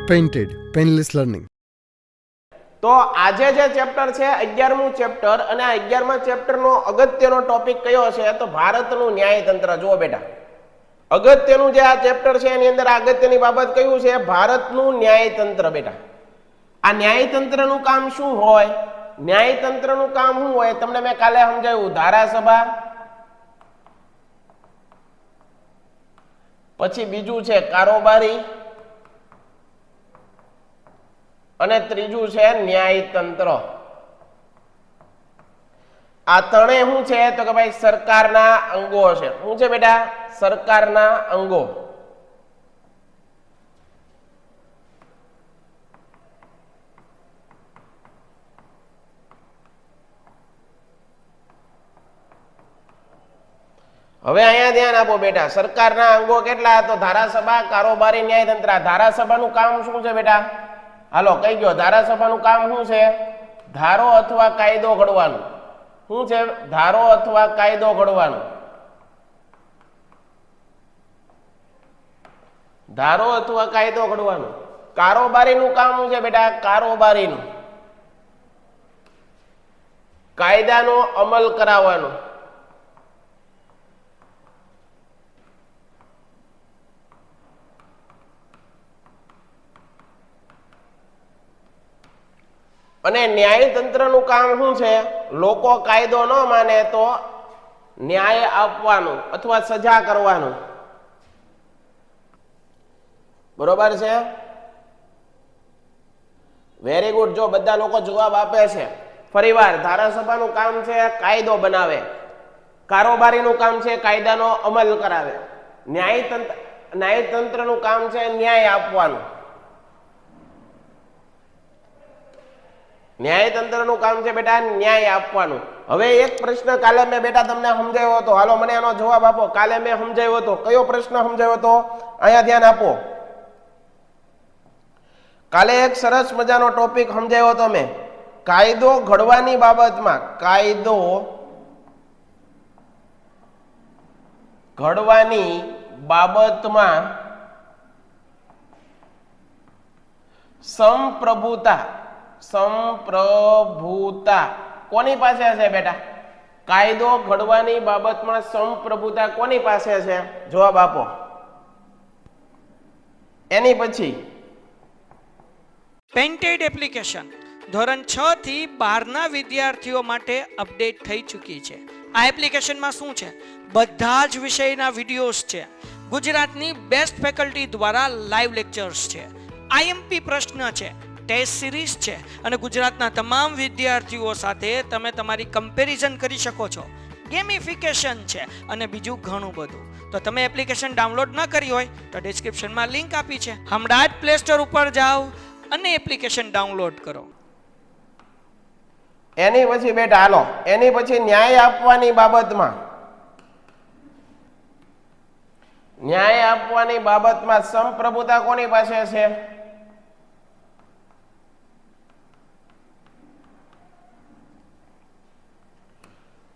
Painted painless learning. તો આજે જે ચેપ્ટર છે 11મું ચેપ્ટર, અને આ 11મા ચેપ્ટરનો અગત્યનો ટોપિક કયો છે તો ભારતનું ન્યાયતંત્ર. જુઓ બેટા, અગત્યનું જે આ ચેપ્ટર છે એની અંદર અગત્યની બાબત કયું છે? ભારતનું ન્યાયતંત્ર. બેટા, આ ન્યાયતંત્રનું કામ શું હોય? ન્યાયતંત્રનું કામ શું હોય તમને મેં કાલે સમજાવ્યું. ધારાસભા, પછી બીજું છે કારોબારી, અને ત્રીજું છે ન્યાયતંત્ર. આ ત્રણે શું છે તો કે ભાઈ સરકારના અંગો છે. શું છે બેટા? સરકારના અંગો. હવે અહીંયા ધ્યાન આપો બેટા, સરકારના અંગો કેટલા? તો ધારાસભા, કારોબારી, ન્યાયતંત્ર. ધારાસભાનું કામ શું છે બેટા? હાલો કઈ ગયો. ધારાસભાનું કામ શું છે? ધારો અથવા કાયદો ઘડવાનું. શું છે? ધારો અથવા કાયદો ઘડવાનું. ધારો અથવા કાયદો ઘડવાનું. કારોબારીનું કામ શું છે બેટા? કારોબારીનું કાયદાનો અમલ કરાવવાનો. અને ન્યાયતંત્રનું કામ શું છે? લોકો કાયદો ન માને તો ન્યાય આપવાનું અથવા સજા કરવાનું. બરોબર છે? Very good. જો બધા લોકો જવાબ આપે છે. ફરીવાર, ધારાસભાનું કામ છે કાયદો બનાવે, કારોબારીનું કામ છે કાયદાનો અમલ કરાવે, ન્યાયતંત્રનું કામ છે ન્યાય આપવાનું. ન્યાયતંત્રનું કામ છે બેટા ન્યાય આપવાનું. હવે એક પ્રશ્ન કાલે મેં બેટા તમને સમજાવ્યો હતો. હાલો મને એનો જવાબ આપો. કાલે મેં સમજાવ્યો હતો. કયો પ્રશ્ન સમજાવ્યો હતો? અહીંયા ધ્યાન આપો. કાલે એક સરસ મજાનો ટોપિક સમજાવ્યો હતો મેં, કાયદો ઘડવાની બાબતમાં. કાયદો ઘડવાની બાબતમાં સંપ્રભુતા. સંપ્રભુતા કોની પાસે છે બેટા? કાયદો ઘડવાની બાબતમાં સંપ્રભુતા કોની પાસે છે? જવાબ આપો. એની પછી પેઇન્ટેડ એપ્લિકેશન ધોરણ 6 થી 12ના વિદ્યાર્થીઓ માટે અપડેટ થઈ ચૂકી છે. આ એપ્લિકેશનમાં શું છે? બધા જ વિષયના વિડીયોઝ છે. ગુજરાતની બેસ્ટ ફેકલ્ટી દ્વારા લાઈવ લેક્ચર્સ છે. આઈએમપી પ્રશ્ન છે, ટેસ્ટ સિરીઝ છે, અને ગુજરાતના તમામ વિદ્યાર્થીઓ સાથે તમે તમારી કમ્પેરિઝન કરી શકો છો. ગેમિફિકેશન છે અને બીજું ઘણું બધું. તો તમે એપ્લિકેશન ડાઉનલોડ ન કરી હોય તો ડિસ્ક્રિપ્શનમાં લિંક આપી છે. હમણાં જ પ્લે સ્ટોર ઉપર જાઓ અને એપ્લિકેશન ડાઉનલોડ કરો. એની પછી બેટા હાલો, એની પછી ન્યાય આપવાની બાબતમાં. ન્યાય આપવાની બાબતમાં સંપ્રભુતા કોની પાસે છે?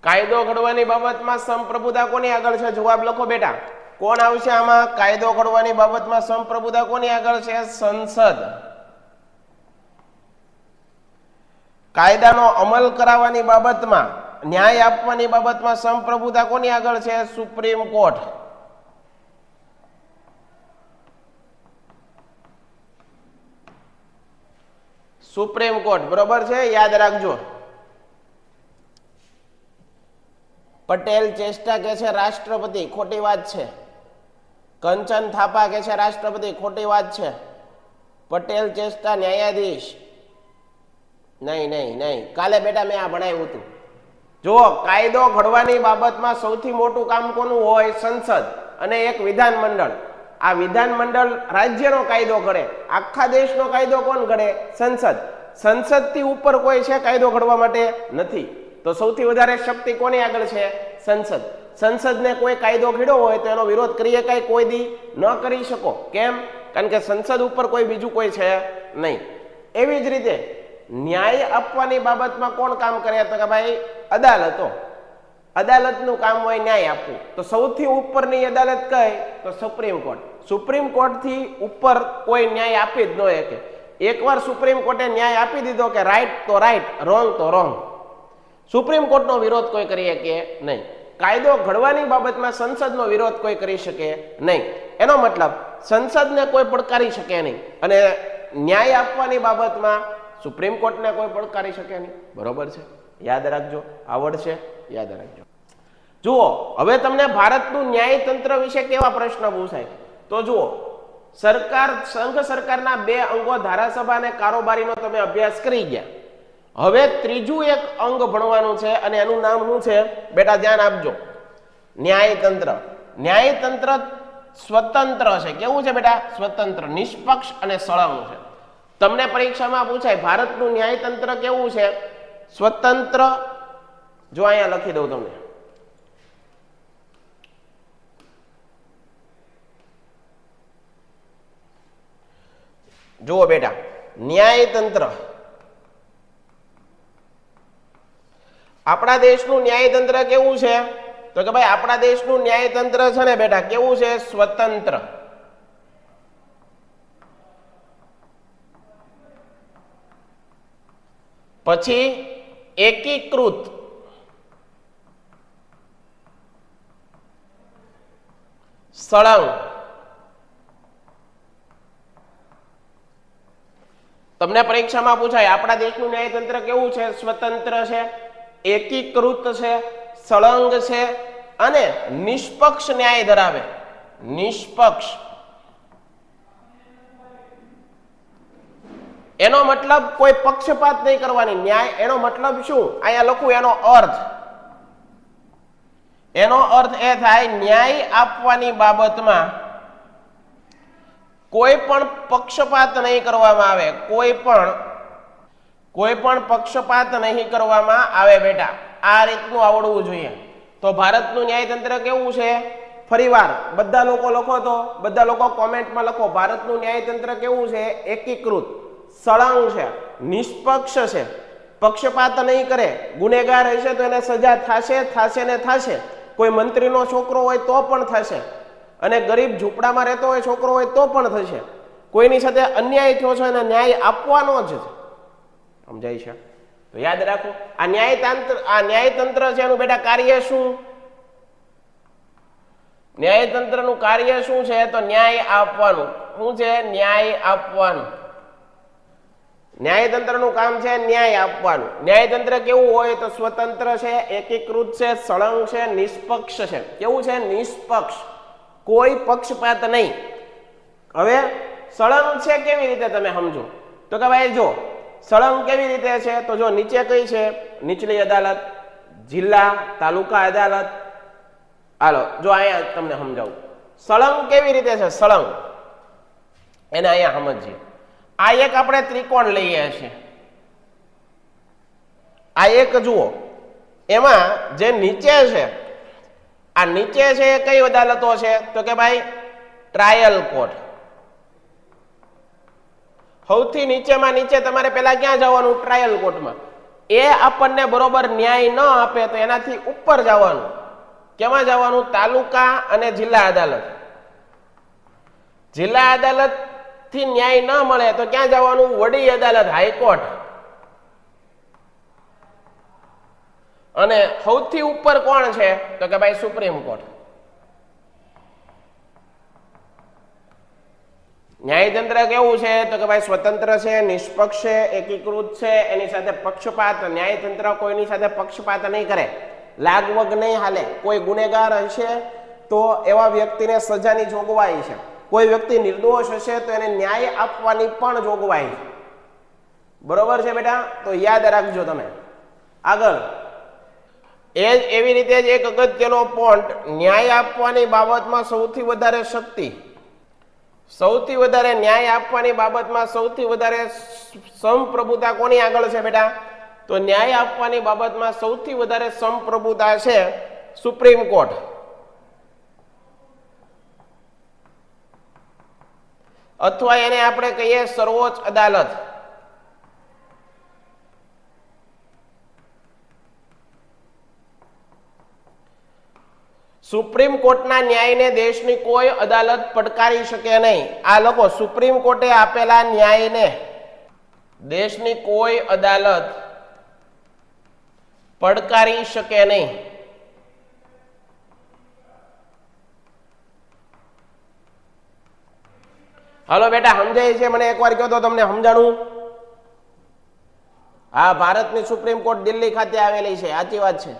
કાયદો ઘડવાની બાબતમાં સંપ્રભુતા કોની આગળ છે? જવાબ લખો બેટા. કોણ આવશે આમાં? કાયદો ઘડવાની બાબતમાં સંપ્રભુતા કોની આગળ છે? સંસદ. કાયદાનો અમલ કરાવવાની બાબતમાં, ન્યાય આપવાની બાબતમાં સંપ્રભુતા કોની આગળ છે? Supreme court. Supreme court. બરોબર છે? યાદ રાખજો. પટેલ ચેષ્ટા કે છે રાષ્ટ્રપતિ, ખોટી વાત છે. કંચન થાપા કે છે રાષ્ટ્રપતિ, ખોટી વાત છે. પટેલ ચેષ્ટા ન્યાયાધીશ. નહીં નહીં નહીં, કાલે બેટા મેં આ ભણાવ્યું હતું. જુઓ, કાયદો ઘડવાની બાબતમાં સૌથી મોટું કામ કોનું હોય? સંસદ અને એક વિધાનમંડળ. આ વિધાનમંડળ રાજ્યનો કાયદો ઘડે. આખા દેશનો કાયદો કોણ ઘડે? સંસદ. સંસદથી ઉપર કોઈ છે કાયદો ઘડવા માટે? નથી. તો સૌથી વધારે શક્તિ કોની આગળ છે? સંસદ. સંસદને કોઈ કાયદો ઘડ્યો હોય તો એનો વિરોધ કરી શકાય? કોઈ દી ન કરી શકો. કેમ? કારણ કે સંસદ ઉપર કોઈ બીજું કોઈ છે નહીં. એવી જ રીતે ન્યાય આપવાની બાબતમાં કોણ કામ કરે? તો કે ભાઈ અદાલતો. અદાલતનું કામ હોય ન્યાય આપવું. તો સૌથી ઉપરની અદાલત કઈ? તો સુપ્રીમ કોર્ટ. સુપ્રીમ કોર્ટથી ઉપર કોઈ ન્યાય આપી જ ન શકે. એકવાર સુપ્રીમ કોર્ટે ન્યાય આપી દીધો કે રાઈટ તો રાઈટ, રોંગ તો રોંગ. સુપ્રીમ કોર્ટનો વિરોધ કોઈ કરી શકે નહીં. કાયદો ઘડવાની બાબતમાં સંસદનો વિરોધ કોઈ કરી શકે નહીં. એનો મતલબ સંસદને કોઈ પડકારી શકે નહીં અને ન્યાય આપવાની બાબતમાં સુપ્રીમ કોર્ટને કોઈ પડકારી શકે નહીં. બરોબર છે, યાદ રાખજો. આવડશે, યાદ રાખજો. જુઓ, હવે તમને ભારતનું ન્યાયતંત્ર વિશે કેવા પ્રશ્ન પૂછાય? તો જુઓ, સરકાર, સંઘ સરકારના 2 અંગો ધારાસભા અને કારોબારીનો તમે અભ્યાસ કરી ગયા. હવે ત્રીજું એક અંગ ભણવાનું છે અને એનું નામ શું છે બેટા? ધ્યાન આપજો. ન્યાયતંત્ર. ન્યાયતંત્ર સ્વતંત્ર છે. કેવું છે બેટા? સ્વતંત્ર, નિષ્પક્ષ અને સળંગ છે. તમને પરીક્ષામાં પૂછાય ભારતનું ન્યાયતંત્ર કેવું છે? સ્વતંત્ર. જો અહીંયા લખી દઉં તમને. જુઓ બેટા, ન્યાયતંત્ર, આપણા દેશનું ન્યાયતંત્ર કેવું છે? તો કે ભાઈ આપણા દેશનું ન્યાયતંત્ર છે ને બેટા, કેવું છે? સ્વતંત્ર. પછી એકીકૃત, સળંગ. તમને પરીક્ષામાં પૂછાય આપણા દેશનું ન્યાયતંત્ર કેવું છે? સ્વતંત્ર છે, એકીકૃત છે, સળંગ છે અને નિષ્પક્ષ ન્યાય ધરાવે. નિષ્પક્ષ. એનો મતલબ કોઈ પક્ષપાત નહીં કરવાની. ન્યાય એનો મતલબ શું? અહીંયા લખું એનો અર્થ. એનો અર્થ એ થાય ન્યાય આપવાની બાબતમાં કોઈ પણ પક્ષપાત નહીં કરવામાં આવે. કોઈ પણ પક્ષપાત નહીં કરવામાં આવે બેટા. આ રીતનું આવડવું જોઈએ. તો ભારતનું ન્યાયતંત્ર કેવું છે? ફરીવાર બધા લોકો લખો, તો બધા લોકો કોમેન્ટમાં લખો. ભારતનું ન્યાયતંત્ર કેવું છે? એકીકૃત, સળંગ છે, નિષ્પક્ષ છે, પક્ષપાત નહીં કરે. ગુનેગાર હશે તો એને સજા થશે ને થશે. કોઈ મંત્રીનો છોકરો હોય તો પણ થશે અને ગરીબ ઝૂંપડામાં રહેતો હોય છોકરો હોય તો પણ થશે. કોઈની સાથે અન્યાય થયો છે અને ન્યાય આપવાનો જ છે. સમજાય છે? તો યાદ રાખો, આ ન્યાયતંત્ર છે એનું બેટા કાર્ય શું? ન્યાયતંત્રનું કાર્ય શું છે? તો ન્યાય આપવાનું. શું છે? ન્યાય આપવાનું. ન્યાયતંત્રનું કામ છે ન્યાય આપવાનું. ન્યાયતંત્ર કેવું હોય? તો સ્વતંત્ર છે, એકીકૃત છે, સળંગ છે, નિષ્પક્ષ છે. કેવું છે? નિષ્પક્ષ. કોઈ પક્ષપાત નહીં. હવે સળંગ છે કેવી રીતે તમે સમજો? તો કે ભાઈ જો સળંગ કેવી રીતે છે? તો જો નીચે કઈ છે? નીચલી અદાલત, જિલ્લા, તાલુકા અદાલત. હાલો જો અહીંયા તમને સમજાવું. સળંગ કેવી રીતે છે? સળંગ એને અહીંયા સમજીએ. આ એક આપણે ત્રિકોણ લઈએ છીએ. આ એક જુઓ, એમાં જે નીચે છે, આ નીચે છે એ કઈ અદાલતો છે? તો કે ભાઈ ટ્રાયલ કોર્ટ. સૌથી નીચેમાં નીચે તમારે પેલા ક્યાં જવાનું? ટ્રાયલ કોર્ટમાં. એ આપણને બરોબર ન્યાય ન આપે તો એનાથી ઉપર જવાનું. કેમાં જવાનું? તાલુકા અને જિલ્લા અદાલત. જિલ્લા અદાલત થી ન્યાય ન મળે તો ક્યાં જવાનું? વડી અદાલત, હાઈકોર્ટ. અને સૌથી ઉપર કોણ છે? તો કે ભાઈ સુપ્રીમ કોર્ટ. ન્યાયતંત્ર કેવું છે? તો કે ભાઈ સ્વતંત્ર છે, નિષ્પક્ષ છે, એકીકૃત છે, એની સાથે પક્ષપાત. ન્યાયતંત્ર કોઈની સાથે પક્ષપાત નહીં કરે, લાગવગ નહીં હાલે. કોઈ ગુનેગાર હશે તો એવા વ્યક્તિને સજાની જોગવાઈ છે. કોઈ વ્યક્તિ નિર્દોષ હશે તો એને ન્યાય આપવાની પણ જોગવાઈ છે. બરોબર છે બેટા? તો યાદ રાખજો તમે. આગળ એવી રીતે જ એક અગત્યનો પોઈન્ટ, ન્યાય આપવાની બાબતમાં સૌથી વધારે શક્તિ, સૌથી વધારે ન્યાય આપવાની બાબતમાં સૌથી વધારે સંપ્રભુતા કોની આગળ છે બેટા? તો ન્યાય આપવાની બાબતમાં સૌથી વધારે સંપ્રભુતા છે સુપ્રીમ કોર્ટ. અથવા એને આપણે કહીએ સર્વોચ્ચ અદાલત. સુપ્રીમ કોર્ટના ન્યાયને દેશની કોઈ અદાલત પડકારી શકે નહીં. આ લોકો સુપ્રીમ કોર્ટે આપેલા ન્યાયને દેશની કોઈ અદાલત પડકારી શકે નહીં. હાલો બેટા, સમજાય છે? મને એકવાર કહો તો તમને સમજાણું. હા, ભારતની સુપ્રીમ કોર્ટ દિલ્હી ખાતે આવેલી છે, સાચી વાત છે.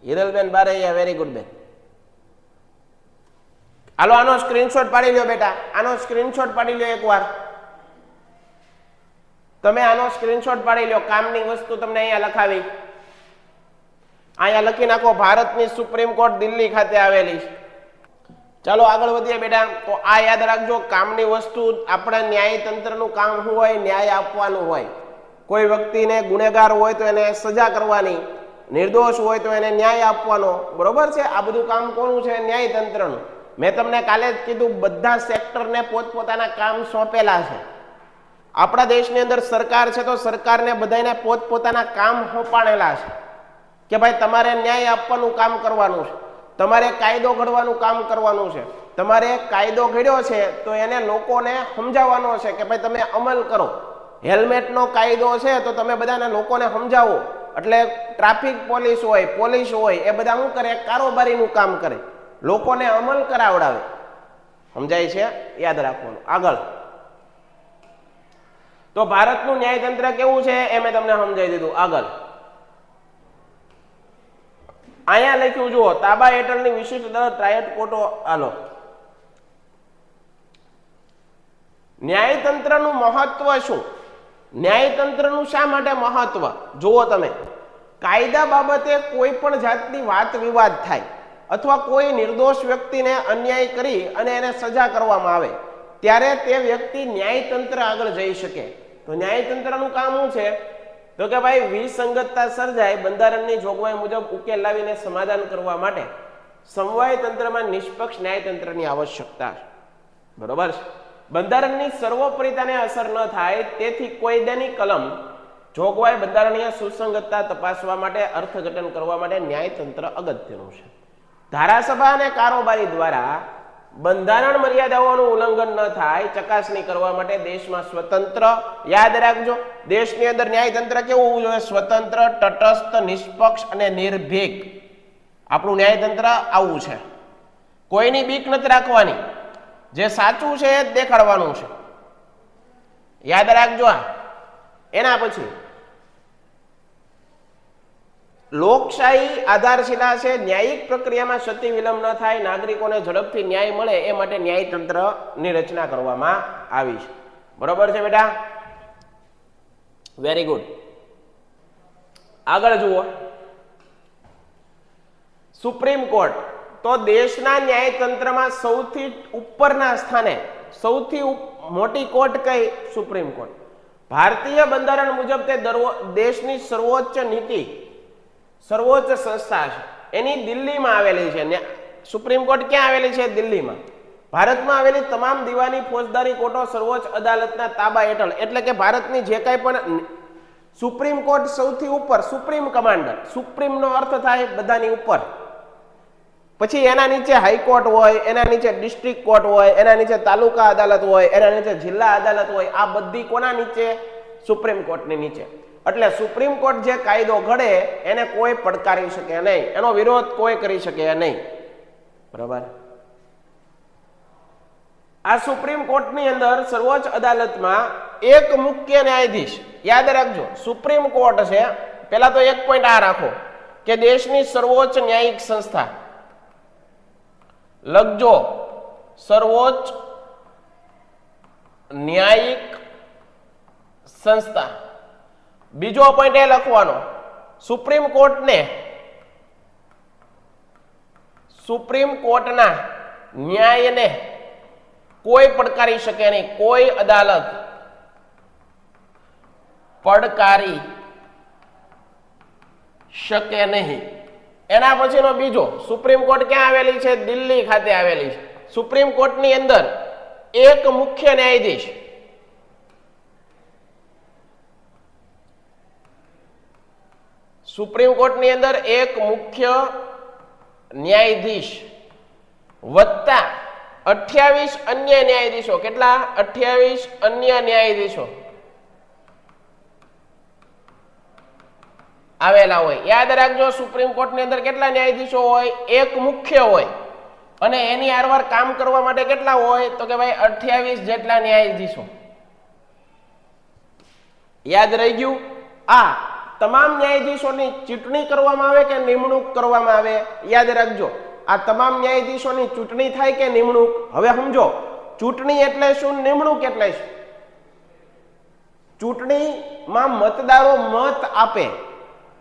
હિરલબેન બારૈયા, વેરી ગુડ બેન. હાલો, આનો સ્ક્રીનશોટ પાડી લ્યો બેટા, આનો સ્ક્રીનશોટ પાડી લ્યો એકવાર. તમે આનો સ્ક્રીનશોટ પાડી લ્યો. કામની વસ્તુ તમને અહીંયા લખાવી, અહીંયા લખી નાખો, ભારતની સુપ્રીમ કોર્ટ દિલ્હી ખાતે આવેલી છે. ચાલો આગળ વધીએ બેટા. તો આ યાદ રાખજો, કામની વસ્તુ આપણા ન્યાયતંત્રનું કામ શું હોય? ન્યાય આપવાનું હોય. કોઈ વ્યક્તિને ગુનેગાર હોય તો એને સજા કરવાની, નિર્દોષ હોય તો એને ન્યાય આપવાનો. બરોબર છે? આ બધું કામ કોનું છે? ન્યાયતંત્રનું. મેં તમને કાલે જ કીધું, બધા સેક્ટરને પોતપોતાના કામ સોંપેલા છે. આપણા દેશની અંદર સરકાર છે તો સરકારને બધાને પોતપોતાના કામ સોંપાણેલા છે કે ભાઈ તમારે ન્યાય આપવાનું કામ કરવાનું છે, તમારે કાયદો ઘડવાનું કામ કરવાનું છે. તમારે કાયદો ઘડ્યો છે તો એને લોકોને સમજાવવાનો છે કે ભાઈ તમે અમલ કરો. હેલ્મેટનો કાયદો છે તો તમે બધાને લોકોને સમજાવો. એટલે ટ્રાફિક પોલીસ હોય એ બધા શું કરે? કારોબારીનું કામ કરે, લોકોને અમલ કરાવડાવે. સમજાય છે? યાદ રાખવાનું. આગળ તો ભારતનું ન્યાયતંત્ર કેવું છે એ મેં તમને સમજાવી દીધું. આગળ અહીંયા લખ્યું જુઓ, તાબા હેઠળની વિશિષ્ટ અદાલત ટ્રાયડ કોર્ટો. હાલો, ન્યાયતંત્રનું મહત્વ શું? ન્યાયતંત્રનું શા માટે મહત્વ? જુઓ તમે, કાયદા બાબતે કોઈ પણ જાતની વાત વિવાદ થાય અથવા કોઈ નિર્દોષ વ્યક્તિને અન્યાય કરી અને એને સજા કરવામાં આવે ત્યારે તે વ્યક્તિ ન્યાયતંત્ર આગળ જઈ શકે. તો ન્યાયતંત્રનું કામ શું છે? તો કે ભાઈ વિસંગતતા સર્જાય, બંધારણની જોગવાઈ મુજબ ઉકેલ લાવીને સમાધાન કરવા માટે સમવાય તંત્રમાં નિષ્પક્ષ ન્યાયતંત્રની આવશ્યકતા છે. બરોબર છે? બંધારણની સર્વોપરિતાને અસર ન થાય તેથી કાયદાની કલમ જોગવાઈ બંધારણીય સુસંગતતા તપાસવા માટે, અર્થઘટન કરવા માટે ન્યાયતંત્ર અગત્યનું છે. ધારાસભા અને કારોબારી દ્વારા બંધારણ મર્યાદાઓનું ઉલ્લંઘન ન થાય ચકાસણી કરવા માટે દેશમાં સ્વતંત્ર, યાદ રાખજો, દેશની અંદર ન્યાયતંત્ર કેવું હોવું જોઈએ? સ્વતંત્ર, તટસ્થ, નિષ્પક્ષ અને નિર્ભીક. આપણું ન્યાયતંત્ર આવું છે. કોઈની બીક નથી રાખવાની, જે સાચું છે એ દેખાડવાનું છે. યાદ રાખજો. એના પછી લોકશાહી આધારશિલા છે. ન્યાયિક પ્રક્રિયામાં ક્ષતિ વિલંબ ન થાય, નાગરિકોને ઝડપથી ન્યાય મળે એ માટે ન્યાયતંત્રની રચના કરવામાં આવી છે. બરોબર છે બેટા? Very good. આગળ જુઓ, સુપ્રીમ કોર્ટ તો દેશના ન્યાયતંત્રમાં સૌથી ઉપરના સ્થાને, સૌથી મોટી કોર્ટ કઈ? Supreme court. ભારતીય બંધારણ મુજબ તે દેશની સર્વોચ્ચ નીતિ, સર્વોચ્ચ સંસ્થા છે. એની દિલ્હીમાં આવેલી છે. સુપ્રીમ કોર્ટ ક્યાં આવેલી છે? દિલ્હીમાં. ભારતમાં આવેલી તમામ દીવાની ફોજદારી કોર્ટો સર્વોચ્ચ અદાલતના તાબા હેઠળ. એટલે કે ભારતની જે કાંઈ પણ સુપ્રીમ કોર્ટ સૌથી ઉપર, સુપ્રીમ કમાન્ડર. સુપ્રીમનો અર્થ થાય બધાની ઉપર. પછી એના નીચે હાઈકોર્ટ હોય, એના નીચે ડિસ્ટ્રિક્ટ કોર્ટ હોય, એના નીચે તાલુકા અદાલત હોય, એના નીચે જિલ્લા અદાલત હોય. આ બધી કોના નીચે? સુપ્રીમ કોર્ટની નીચે. એટલે સુપ્રીમ કોર્ટ જે કાયદો ઘડે એને કોઈ પડકારી શકે નહીં, એનો વિરોધ કોઈ કરી શકે નહીં. બરાબર? આ સુપ્રીમ કોર્ટની અંદર સર્વોચ્ચ અદાલતમાં એક મુખ્ય ન્યાયાધીશ. યાદ રાખજો, સુપ્રીમ કોર્ટ છે. પેલા તો એક પોઈન્ટ આ રાખો કે દેશની સર્વોચ્ચ ન્યાયિક સંસ્થા. લખજો, સર્વોચ્ચ ન્યાયિક સંસ્થા. બીજો પોઈન્ટ એ લખવાનો, સુપ્રીમ કોર્ટના ન્યાયને કોઈ પડકારી શકે નહીં, કોઈ અદાલત પડકારી શકે નહીં. એના પછીનો બીજો, સુપ્રીમ કોર્ટ ક્યાં આવેલી છે? દિલ્હી ખાતે આવેલી છે. સુપ્રીમ કોર્ટની અંદર એક મુખ્ય ન્યાયાધીશ, સુપ્રીમ કોર્ટની અંદર એક મુખ્ય ન્યાયાધીશ વત્તા 28 અન્ય ન્યાયાધીશો, કેટલા? 28 અન્ય ન્યાયાધીશો આવેલા હોય. યાદ રાખજો, સુપ્રીમ કોર્ટની અંદર કેટલા ન્યાયાધીશો હોય? એક મુખ્ય હોય અને એની આરવાર કામ કરવા માટે કેટલા હોય? તો કે ભાઈ 28 જેટલા ન્યાયાધીશો. યાદ રહી ગયું? આ તમામ ન્યાયાધીશોની ચૂંટણી કરવામાં આવે કે નિમણૂક કરવામાં આવે? યાદ રાખજો, આ તમામ ન્યાયાધીશોની ચૂંટણી થાય કે નિમણૂક? હવે સમજો, ચૂંટણી એટલે શું, નિમણૂક એટલે શું? ચૂંટણીમાં મતદારો મત આપે.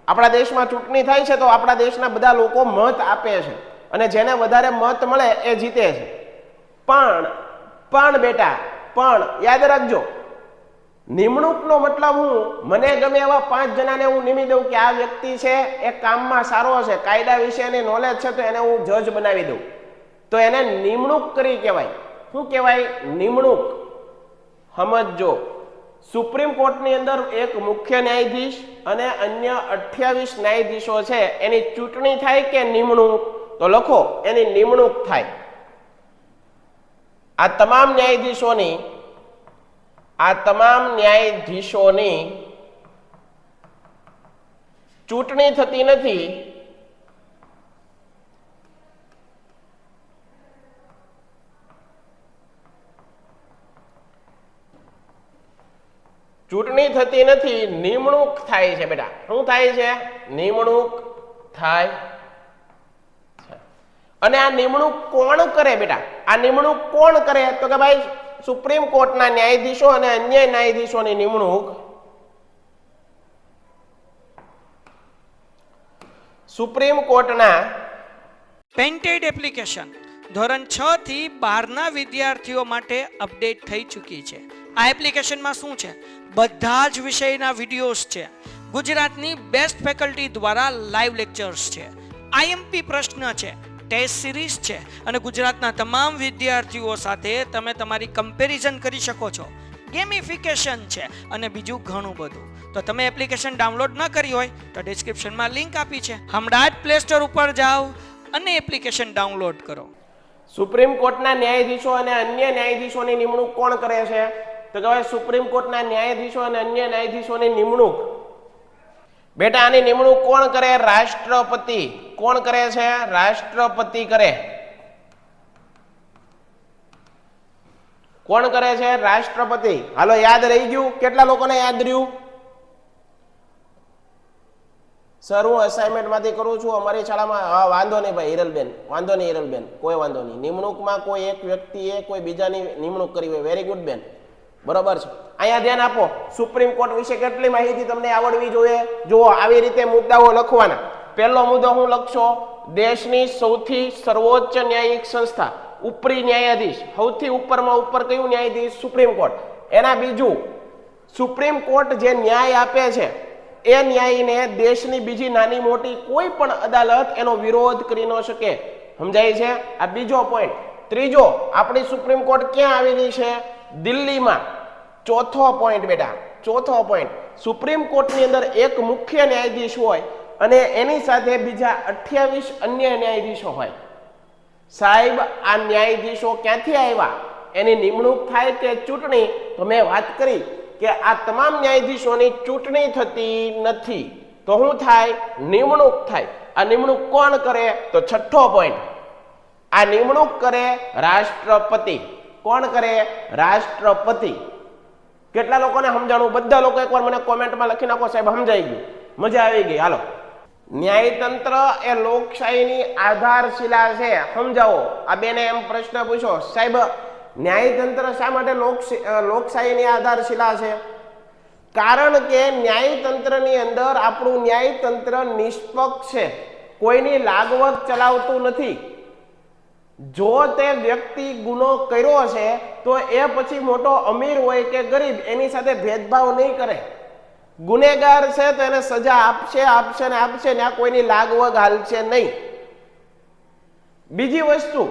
આપણા દેશમાં ચૂંટણી થાય છે તો આપણા દેશના બધા લોકો મત આપે છે અને જેને વધારે મત મળે એ જીતે છે. પણ બેટા, પણ યાદ રાખજો, નિમણૂકનો મતલબ મને ગમે એવા 5 જણાને હું નિમી દઉં કે આ વ્યક્તિ છે એ કામમાં સારો છે, કાયદા વિશેની નોલેજ છે, તો એને હું જજ બનાવી દઉં, તો એને નિમણૂક કરી કહેવાય. શું કહેવાય? નિમણૂક. સમજજો, સુપ્રીમ કોર્ટની અંદર એક મુખ્ય ન્યાયાધીશ અને અન્ય 28 ન્યાયાધીશો છે, એની ચૂંટણી થાય કે નિમણૂક? તો લખો, એની નિમણૂક થાય. આ તમામ ન્યાયાધીશોની ચૂંટણી થતી નથી. ચૂંટણી થતી નથી, નિમણૂક થાય છે બેટા. શું થાય છે? નિમણૂક થાય છે. અને આ નિમણૂક કોણ કરે બેટા? આ નિમણૂક કોણ કરે? તો કે ભાઈ સુપ્રીમ કોર્ટના ન્યાયાધીશો અને અન્ય ન્યાયાધીશોની નિમણૂક સુપ્રીમ કોર્ટના પેન્ટેડ એપ્લિકેશન ધોરણ 6 થી 12ના વિદ્યાર્થીઓ માટે અપડેટ થઈ ચૂકી છે. આ એપ્લિકેશનમાં શું છે? બધા જ વિષયના વિડીયોઝ છે. ગુજરાતની બેસ્ટ ફેકલ્ટી દ્વારા લાઈવ લેક્ચર્સ છે, આઈએમપી પ્રશ્ન છે, ટેસ્ટ સિરીઝ છે અને ગુજરાતના તમામ વિદ્યાર્થીઓ સાથે તમે તમારી કમ્પેરિઝન કરી શકો છો. ગેમિફિકેશન છે અને બીજું ઘણું બધું. તો તમે એપ્લિકેશન ડાઉનલોડ ન કરી હોય તો ડિસ્ક્રિપ્શનમાં લિંક આપી છે, હમણાં જ પ્લે સ્ટોર ઉપર જાઓ અને એપ્લિકેશન ડાઉનલોડ કરો. સુપ્રીમ કોર્ટના ન્યાયાધીશો અને અન્ય ન્યાયાધીશોની નિમણૂક કોણ કરે છે? તો કહેવાય સુપ્રીમ કોર્ટના ન્યાયાધીશો અને અન્ય ન્યાયાધીશોની નિમણૂક બેટા, આની નિમણૂક કોણ કરે? રાષ્ટ્રપતિ. કોણ કરે છે? રાષ્ટ્રપતિ કરે. કોણ કરે છે? રાષ્ટ્રપતિ. હાલો, યાદ રહી ગયું? કેટલા લોકોને યાદ રહ્યું? સર, હું અસાઇનમેન્ટ માંથી કરું છું અમારી શાળામાં. હા, વાંધો નહીં ભાઈ હિરલબેન, વાંધો નહીં હિરલબેન, કોઈ વાંધો નહીં. નિમણૂકમાં કોઈ એક વ્યક્તિએ કોઈ બીજાની નિમણૂક કરી હોય. વેરી ગુડ બેન, બરોબર છે. અહીંયા ધ્યાન આપો, સુપ્રીમ કોર્ટ વિશે કેટલી માહિતી તમને આવડવી જોઈએ. જુઓ, આવી રીતે મુદ્દાઓ લખવાના. પહેલો મુદ્દો હું લખશો, દેશની સૌથી સર્વોચ્ચ ન્યાયિક સંસ્થા, ઉપરી ન્યાયાધીશ. સૌથી ઉપરમાં ઉપર કયું ન્યાયાધીશ? Supreme court. એના બીજું, સુપ્રીમ કોર્ટ જે ન્યાય આપે છે એ ન્યાયને દેશની બીજી નાની મોટી કોઈ પણ અદાલત એનો વિરોધ કરી ન શકે. સમજાય છે? આ બીજો પોઈન્ટ. ત્રીજો, આપણી સુપ્રીમ કોર્ટ ક્યાં આવેલી છે? દિલ્હીમાં. ચોથો પોઈન્ટ બેટા, ચોથો પોઈન્ટ, સુપ્રીમ કોર્ટની અંદર એક મુખ્ય ન્યાયાધીશ હોય અને એની સાથે બીજા 28 અન્ય ન્યાયાધીશો હોય. સાહેબ, આ ન્યાયાધીશો ક્યાંથી આવ્યા? એની નિમણૂક થાય કે ચૂંટણી? તો મેં વાત કરી કે આ તમામ ન્યાયાધીશોની ચૂંટણી થતી નથી, તો શું થાય? નિમણૂક થાય. આ નિમણૂક કોણ કરે? તો છઠ્ઠો પોઈન્ટ, આ નિમણૂક કરે રાષ્ટ્રપતિ. કોણ કરે? રાષ્ટ્રપતિ. કેટલા લોકોને સમજાણું? બધા લોકો એકવાર મને કોમેન્ટમાં લખી નાખો સાહેબ સમજાઈ ગયું, મજા આવી ગઈ. હાલો, ન્યાયતંત્ર એ લોકશાહીની આધારશિલા છે. સમજાવો. આ બેને એમ પ્રશ્ન પૂછો, સાહેબ ન્યાયતંત્ર શા માટે લોકશાહીની આધારશિલા છે? કારણ કે ન્યાયતંત્રની અંદર આપણું ન્યાયતંત્ર નિષ્પક્ષ છે, કોઈની લાગવત ચલાવતું નથી. જો તે વ્યક્તિ ગુનો કર્યો છે તો એ પછી મોટો અમીર હોય કે ગરીબ એની સાથે ભેદભાવ નહીં કરે. ગુનેગાર છે તો એને સજા આપશે ને આ કોઈની લાગવગ હાલશે નહીં. બીજી વસ્તુ,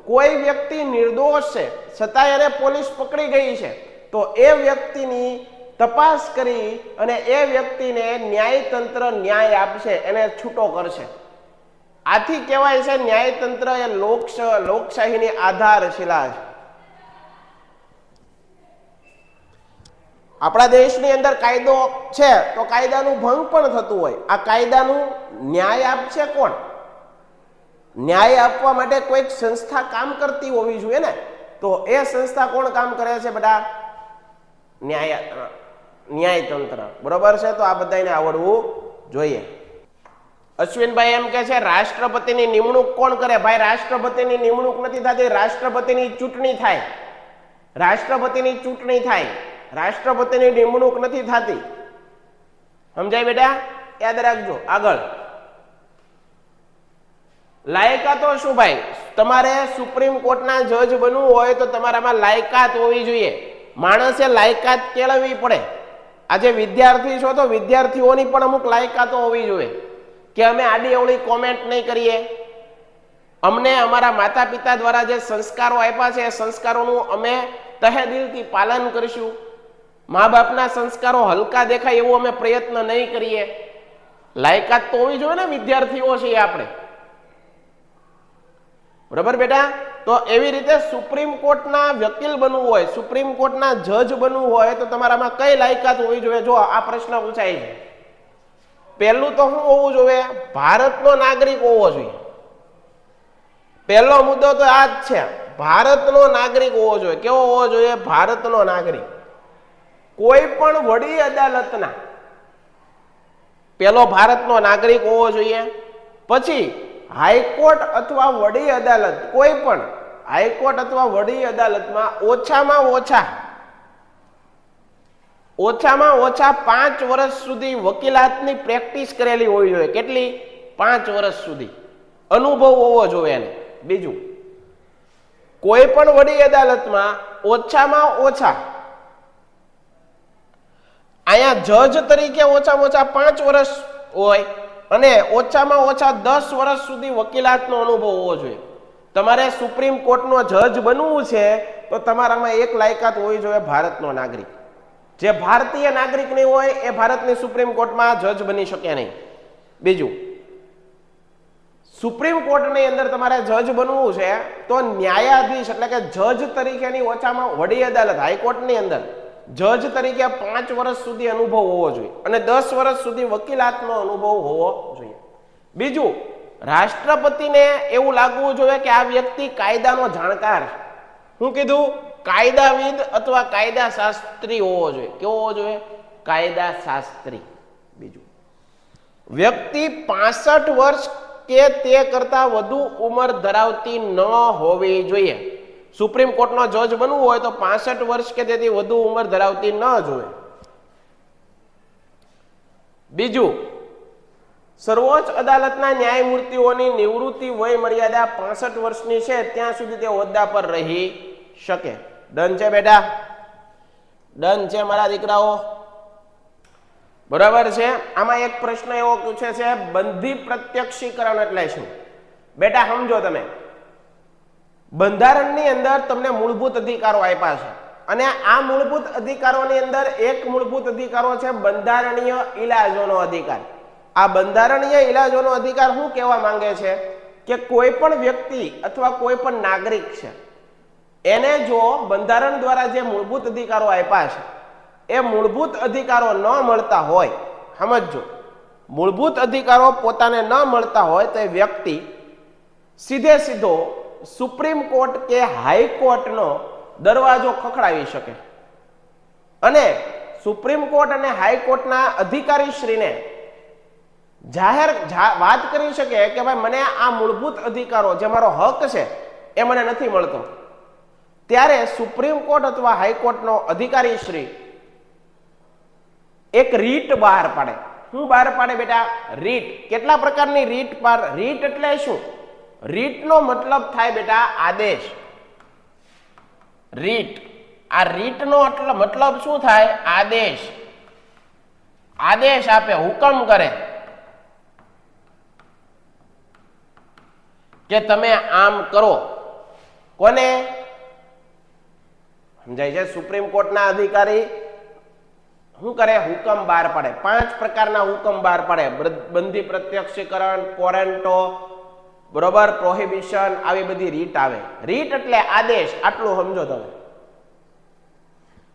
કોઈ વ્યક્તિ નિર્દોષ છે છતાં એને પોલીસ પકડી ગઈ છે તો એ વ્યક્તિની તપાસ કરી અને એ વ્યક્તિને ન્યાયતંત્ર ન્યાય આપશે, એને છૂટો કરશે. આથી કહેવાય છે ન્યાયતંત્ર એ લોકશાહીની આધારશિલા છે. આપણા દેશની અંદર કાયદો છે તો કાયદાનું ભંગ પણ થતું હોય. આ કાયદાનું ન્યાય આપશે કોણ? ન્યાય આપવા માટે કોઈક સંસ્થા કામ કરતી હોવી જોઈએ ને. તો એ સંસ્થા કોણ કામ કરે છે બેટા? ન્યાયતંત્ર. બરોબર છે? તો આ બધાને આવડવું જોઈએ. અશ્વિનભાઈ એમ કે છે રાષ્ટ્રપતિની નિમણૂક કોણ કરે? ભાઈ રાષ્ટ્રપતિની નિમણૂક નથી થતી, રાષ્ટ્રપતિની ચૂંટણી થાય. રાષ્ટ્રપતિની ચૂંટણી થાય, રાષ્ટ્રપતિની નિમણૂક નથી થતી. સમજાય બેટા? યાદ રાખજો. આગળ લાયકાતો શું ભાઈ? તમારે સુપ્રીમ કોર્ટના જજ બનવું હોય તો તમારામાં લાયકાત હોવી જોઈએ. માણસે લાયકાત કેળવવી પડે. આજે વિદ્યાર્થી છો તો વિદ્યાર્થીઓની પણ અમુક લાયકાતો હોવી જોઈએ કે અમે આડી અવળી કોમેન્ટ નહીં કરીએ. અમને અમારા માતા પિતા દ્વારા જે સંસ્કારો આપ્યા છે એ સંસ્કારોનું અમે તહે દિલથી પાલન કરીશું. મા બાપના સંસ્કારો હલકા દેખાય એવું અમે પ્રયત્ન નહીં કરીએ. લાયકાત તો હોવી જોઈએ ને વિદ્યાર્થીઓ છીએ આપણે. બરાબર બેટા? તો એવી રીતે સુપ્રીમ કોર્ટના વકીલ બનવું હોય, સુપ્રીમ કોર્ટના જજ બનવું હોય તો તમારામાં કઈ લાયકાત હોવી જોઈએ? જો આ પ્રશ્ન પૂછાય છે. પહેલું તો શું હોવું જોઈએ? ભારતનો નાગરિક હોવો જોઈએ. પહેલો મુદ્દો તો આ જ છે, ભારતનો નાગરિક હોવો જોઈએ. કેવો હોવો જોઈએ? ભારતનો નાગરિક. કોઈ પણ વડી અદાલતના પેલો ભારતનો નાગરિક હોવો જોઈએ. પછી હાઈકોર્ટ અથવા વડી અદાલત, કોઈ પણ હાઈકોર્ટ અથવા વડી અદાલતમાં ઓછામાં ઓછા 5 વર્ષ સુધી વકીલાતની પ્રેક્ટિસ કરેલી હોવી જોઈએ. કેટલી? 5 વર્ષ સુધી અનુભવ હોવો જોઈએ એને. બીજું, કોઈ પણ વડી અદાલતમાં ઓછામાં ઓછા અહીંયા જજ તરીકે ઓછામાં ઓછા 5 વર્ષ હોય અને ઓછામાં ઓછા 10 વર્ષ સુધી વકીલાતનો અનુભવ હોવો જોઈએ. તમારે સુપ્રીમ કોર્ટનો જજ બનવું છે તો તમારામાં એક લાયકાત હોવી જોઈએ, ભારતનો નાગરિક. જે ભારતીય નાગરિક નહીં હોય એ ભારતની સુપ્રીમ કોર્ટમાં જજ બની શકે નહીં. બીજું, સુપ્રીમ કોર્ટની અંદર તમારે જજ બનવું છે તો ન્યાયાધીશ એટલે કે જજ તરીકેની ઓછામાં વડી અદાલત હાઈકોર્ટની અંદર જજ તરીકે 5 વર્ષ સુધી અનુભવ હોવો જોઈએ અને 10 વર્ષ સુધી વકીલાતનો અનુભવ હોવો જોઈએ. બીજું, રાષ્ટ્રપતિને એવું લાગવું જોઈએ કે આ વ્યક્તિ કાયદાનો જાણકાર. શું કીધું? કાયદાવિદ અથવા કાયદા શાસ્ત્રી હોવો જોઈએ. કેવો હોવો જોઈએ? કાયદા શાસ્ત્રી. બીજું, વ્યક્તિ 65 વર્ષ કે તે કરતા વધુ ઉંમર ધરાવતી ન હોવી જોઈએ. સુપ્રીમ કોર્ટનો જજ બનવું હોય તો 65 વર્ષ કે તેથી વધુ ઉંમર ધરાવતી ન જોઈએ. બીજું, સર્વોચ્ચ અદાલતના ન્યાયમૂર્તિઓની નિવૃત્તિ વય મર્યાદા 65 વર્ષની છે ત્યાં સુધી તે હોદ્દા પર રહી શકે. ડન છે બેટા? ડન છે મારા દીકરાઓ? બરાબર છે. આમાં એક પ્રશ્ન એવો પૂછે છે, બંધી પ્રત્યક્ષીકરણ એટલે શું? બેટા સમજો તમે, બંધારણની અંદર તમને મૂળભૂત અધિકારો આપ્યા છે અને આ મૂળભૂત અધિકારોની અંદર એક મૂળભૂત અધિકારો છે બંધારણીય ઇલાજોનો અધિકાર. આ બંધારણીય ઇલાજોનો અધિકાર શું કહેવા માંગે છે કે કોઈ પણ વ્યક્તિ અથવા કોઈ પણ નાગરિક છે એને જો બંધારણ દ્વારા જે મૂળભૂત અધિકારો આપ્યા છે એ મૂળભૂત અધિકારો ન મળતા હોય, સમજો, મૂળભૂત અધિકારો પોતાને ન મળતા હોય તો એ વ્યક્તિ સીધો સુપ્રીમ કોર્ટ કે હાઈકોર્ટનો દરવાજો ખખડાવી શકે અને સુપ્રીમ કોર્ટ અને હાઈકોર્ટના અધિકારીશ્રીને જાહેર વાત કરી શકે કે ભાઈ મને આ મૂળભૂત અધિકારો જે મારો હક છે એ મને નથી મળતો. ત્યારે સુપ્રીમ કોર્ટ અથવા હાઈકોર્ટનો અધિકારીશ્રી એક રીટ બહાર પાડે. શું બહાર પાડે બેટા? રીટ. કેટલા પ્રકારની રીટ બહાર? રીટ એટલે શું? રીટનો મતલબ થાય બેટા આદેશ. રીટ, આ રીટનો મતલબ શું થાય? આદેશ. આદેશ આપે, હુકમ કરે કે તમે આમ કરો. કોને? સમજાય છે? સુપ્રીમ કોર્ટના અધિકારી શું કરે? હુકમ બહાર પાડે. 5 પ્રકારના હુકમ બહાર પાડે. બંધી પ્રત્યક્ષીકરણ, કોરેન્ટો, બરોબર, પ્રોહિબિશન, આવી બધી રીટ આવે. રીટ એટલે આદેશ. આટલું સમજો તમે.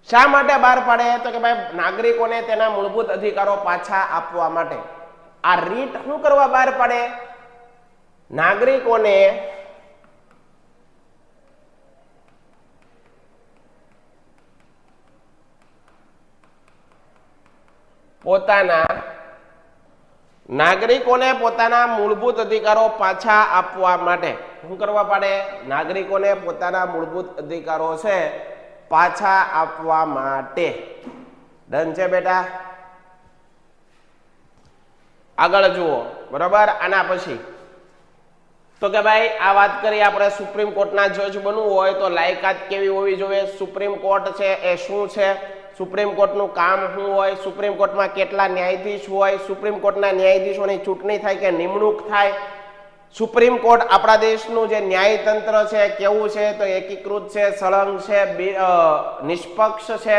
શા માટે બહાર પાડે? તો કે ભાઈ નાગરિકોને તેના મૂળભૂત અધિકારો પાછા આપવા માટે. આ રીટ શું કરવા બહાર પાડે? નાગરિકોને પોતાના મૂળભૂત અધિકારો પાછા આપવા માટે. શું કરવા પાડે? નાગરિકોને પોતાના મૂળભૂત અધિકારો છે પાછા આપવા માટે. ડન છે બેટા? આગળ જુઓ, બરાબર. આના પછી તો કે ભાઈ આ વાત કરી આપણે સુપ્રીમ કોર્ટના જજ બનવું હોય તો લાયકાત કેવી હોવી જોઈએ? સુપ્રીમ કોર્ટ છે એ શું છે? સુપ્રીમ કોર્ટનું કામ શું હોય? સુપ્રીમ કોર્ટમાં કેટલા ન્યાયાધીશ હોય? સુપ્રીમ કોર્ટના ન્યાયાધીશોની ચૂંટણી થાય કે નિમણૂક થાય? સુપ્રીમ કોર્ટ આપણા દેશનું જે ન્યાયતંત્ર છે કેવું છે? તો એકીકૃત છે, સળંગ છે, નિષ્પક્ષ છે,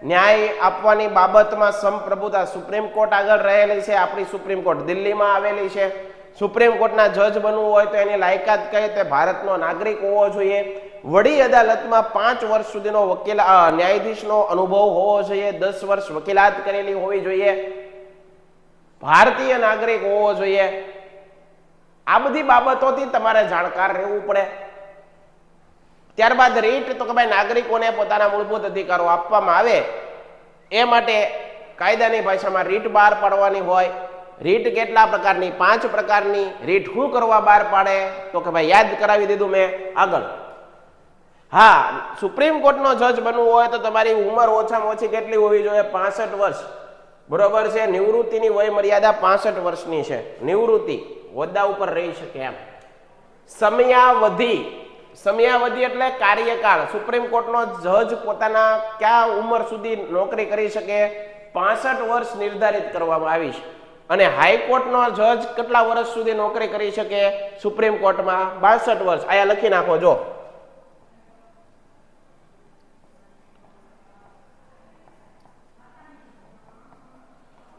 ન્યાય આપવાની બાબતમાં સંપ્રભુતા સુપ્રીમ કોર્ટ આગળ રહેલી છે. આપણી સુપ્રીમ કોર્ટ દિલ્હીમાં આવેલી છે. સુપ્રીમ કોર્ટના જજ બનવું હોય તો એની લાયકાત કઈ? તે ભારતનો નાગરિક હોવો જોઈએ. વડી અદાલતમાં 5 વર્ષ સુધીનો ન્યાયાધીશનો અનુભવ હોવો જોઈએ. 10 વર્ષ વકીલાત કરેલી હોવી જોઈએ. ભારતીય નાગરિક હોવો જોઈએ. આ બધી બાબતોથી તમારે જાણકાર રહેવું પડે. ત્યારબાદ રીટ, તો કે ભાઈ નાગરિકોને પોતાના મૂળભૂત અધિકારો આપવામાં આવે એ માટે કાયદાની ભાષામાં રીટ બહાર પાડવાની હોય. રીટ કેટલા પ્રકારની? 5 પ્રકારની. રીટ શું કરવા બહાર પાડે? તો કે ભાઈ યાદ કરાવી દીધું મેં. આગળ હા, સુપ્રીમ કોર્ટનો જજ બનવું હોય તો તમારી ઉંમર ઓછામાં ઓછી કેટલી હોવી જોઈએ? 65 વર્ષ. બરોબર છે. નિવૃત્તિની વય મર્યાદા 65 વર્ષની છે. નિવૃત્તિ, હોદ્દા ઉપર રહી શકે એમ. સમયાવધિ એટલે કાર્યકાળ. સુપ્રીમ કોર્ટનો જજ પોતાના કયા ઉંમર સુધી નોકરી કરી શકે? 65 વર્ષ નિર્ધારિત કરવામાં આવી છે. અને હાઈકોર્ટનો જજ કેટલા વર્ષ સુધી નોકરી કરી શકે? સુપ્રીમ કોર્ટમાં 62 વર્ષ. આયા લખી નાખો. જો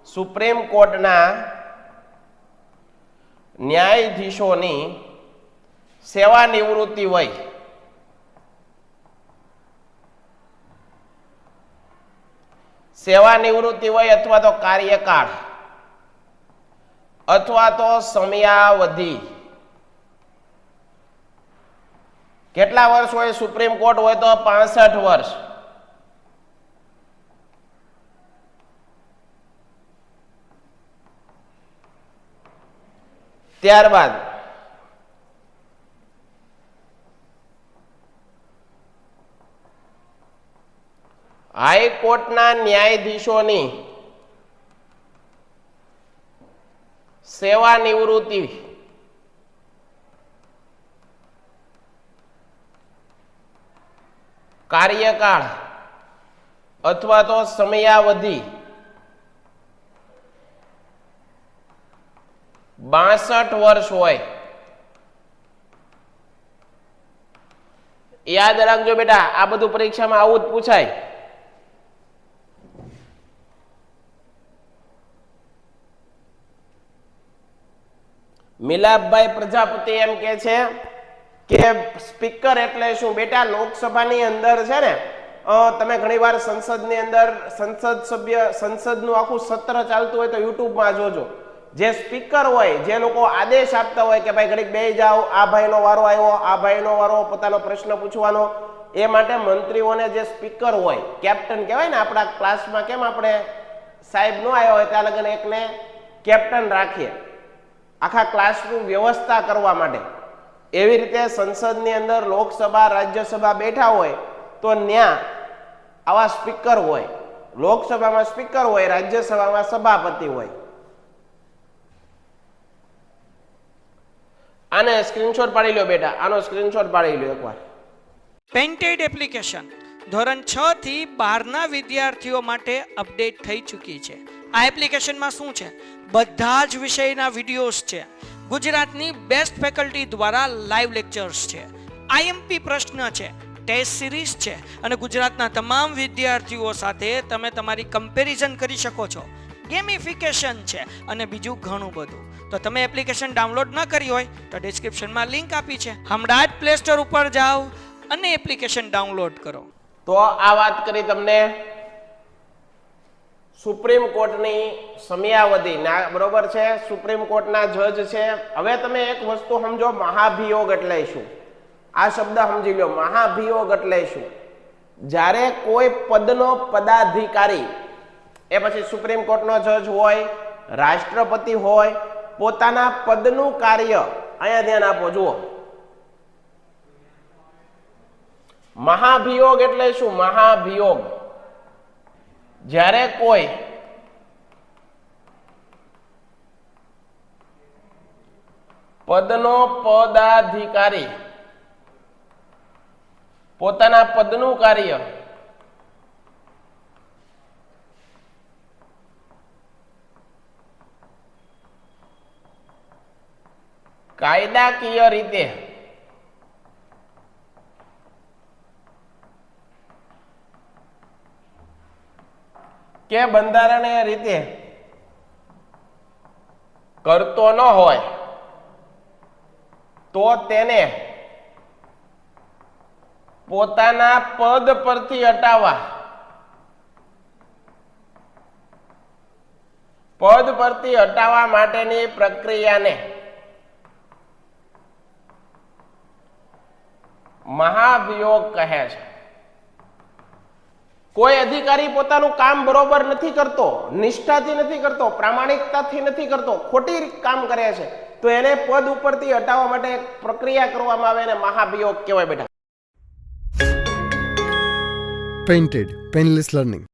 સુપ્રીમ કોર્ટના ન્યાયાધીશોની સેવાનિવૃત્તિ વય અથવા તો કાર્યકાળ અથવા તો સમયાવધિ કેટલા વર્ષ હોય? સુપ્રીમ કોર્ટ હોય તો 65 વર્ષ. ત્યારબાદ હાઈકોર્ટના ન્યાયાધીશોની સેવાનિવૃત્તિ કાર્યકાળ અથવા તો સમયાવધિ 62 વર્ષ હોય. યાદ રાખજો બેટા, આ બધું પરીક્ષામાં આવું જ પૂછાય. મિલાપભાઈ પ્રજાપતિ એમ કે છે કે સ્પીકર એટલે શું? બેટા લોકસભાની અંદર છે ને તમે ઘણીવાર સંસદની અંદર સંસદનું આખું સત્ર ચાલતું હોય તો યુટ્યુબમાં જોજો. જે સ્પીકર હોય, જે લોકો આદેશ આપતા હોય કે ભાઈ ઘડીક બેસી જાઓ, આ ભાઈનો વારો આવ્યો, આ ભાઈનો વારો પોતાનો પ્રશ્ન પૂછવાનો, એ માટે મંત્રીઓને જે સ્પીકર હોય, કેપ્ટન કહેવાય ને. આપણા ક્લાસમાં કેમ આપણે સાહેબ નો આવ્યો હોય ત્યાં લગન એકને કેપ્ટન રાખીએ આખા ક્લાસની વ્યવસ્થા કરવા માટે. એવી રીતે સંસદની અંદર લોકસભા, રાજ્યસભા બેઠા હોય તો ત્યાં આવા સ્પીકર હોય. લોકસભામાં સ્પીકર હોય, રાજ્યસભામાં સભાપતિ હોય. આને સ્ક્રીનશોટ પાડી લો બેટા, આનો સ્ક્રીનશોટ પાડી લો એકવાર. પેન્ટેડ એપ્લિકેશન ધોરણ 6 થી 12ના વિદ્યાર્થીઓ માટે અપડેટ થઈ ચૂકી છે. આ એપ્લિકેશનમાં શું છે? બધા જ વિષયના વિડીયોઝ છે. ગુજરાતની બેસ્ટ ફેકલ્ટી દ્વારા લાઈવ લેક્ચર્સ છે. આઈએમપી પ્રશ્ન છે. ટેસ્ટ સિરીઝ છે અને ગુજરાતના તમામ વિદ્યાર્થીઓ સાથે તમે તમારી કમ્પેરિઝન કરી શકો છો. ગેમિફિકેશન છે અને બીજું ઘણું બધું. તો તમે એપ્લિકેશન ડાઉનલોડ ન કરી હોય તો ડિસ્ક્રિપ્શનમાં લિંક આપી છે, હમણાં જ પ્લે સ્ટોર ઉપર જાઓ અને એપ્લિકેશન ડાઉનલોડ કરો. તો આ વાત કરી તમને સુપ્રીમ કોર્ટની સમયાવધિ ના, બરોબર છે, સુપ્રીમ કોર્ટના જજ છે. હવે તમે એક વસ્તુ સમજો, મહાભિયોગ એટલે શું? આ શબ્દ સમજી લો, મહાભિયોગ એટલે શું? જ્યારે કોઈ પદનો પદાધિકારી, એ પછી સુપ્રીમ કોર્ટનો જજ હોય, રાષ્ટ્રપતિ હોય, પોતાના પદનું કાર્ય, અહીંયા ધ્યાન આપો, જુઓ, મહાભિયોગ એટલે શું? મહાભિયોગ જ્યારે કોઈ પદનો પદાધિકારી પોતાના પદનું કાર્ય કાયદાકીય રીતે કે બંધારણીય રીતે કરતો ન હોય તો તેને પોતાના પદ પરથી હટાવવા, પદ પરથી હટાવવા માટેની પ્રક્રિયાને મહાભિયોગ કહે છે. કોઈ અધિકારી પોતાનું કામ બરોબર નથી કરતો, નિષ્ઠાથી નથી કરતો, પ્રામાણિકતાથી નથી કરતો, ખોટી કામ કરે છે, તો એને પદ ઉપરથી હટાવવા માટે એક પ્રક્રિયા કરવામાં આવે, એને મહાભિયોગ કહેવાય બેટા. Painted Painless Learning.